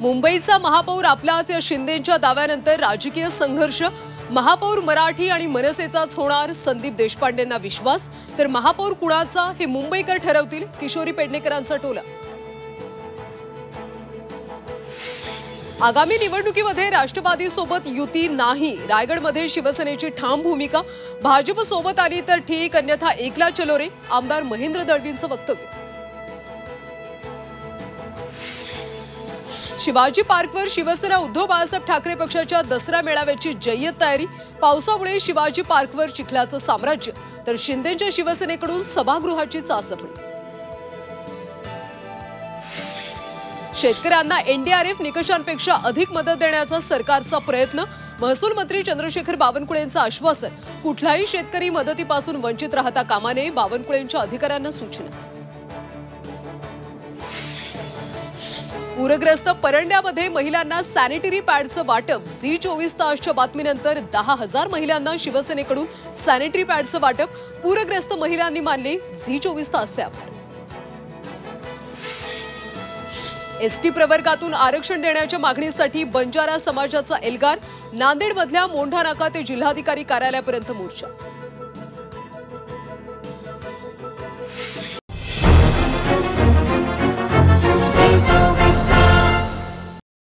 मुंबईचा महापौर आपलाच या शिंदेंच्या दाव्यानंतर राजकीय संघर्ष। महापौर मराठी आणि मनसेचाच होणार, संदीप देशपांडेंना विश्वास। तर महापौर कुणाचा हे मुंबईकर ठरवतील, किशोरी पेडणेकरांचा टोला। आगामी निवडणुकीमध्ये राष्ट्रवादी सोबत युती नाही, रायगडमध्ये शिवसेनेची ठाम भूमिका। भाजप सोबत आली तर ठीक, अन्यथा एकला चलो रे, आमदार महेंद्र दळवींचं वक्तव्य। शिवाजी पार्कवर शिवसेना उद्धव बाळासाहेब ठाकरे पक्षाच्या दसरा मेळाव्याची जय्यत तयारी। पावसामुळे शिवाजी पार्कवर चिखलाचं साम्राज्य, तर शिंदेच्या शिवसेनेकडून सभागृहाची चाचपणी। शेतकऱ्यांना एनडीआरएफ निकषांपेक्षा अधिक मदत देण्याचा सरकारचा प्रयत्न। महसूल मंत्री चंद्रशेखर बावनकुळेंचं आश्वासन, कुठलाही शेतकरी मदतीपासून वंचित राहता कामा नये, बावनकुळेंच्या अधिकाऱ्यांना सूचना। पूरग्रस्त परंड्यामध्ये महिलांना सॅनिटरी पॅडचं वाटप। झी24 तासच्या बातमीनंतर 10,000 महिलांना शिवसेनेकडून सॅनिटरी पॅडचं वाटप। पूरग्रस्त महिलांनी मानले झी24 तासचे आभार। एसटी प्रवर्गातून आरक्षण देण्याच्या मागणीसाठी बंजारा समाजाचा एल्गार। नांदेडमधल्या मोंढा नाका ते जिल्हाधिकारी कार्यालयापर्यंत मोर्चा।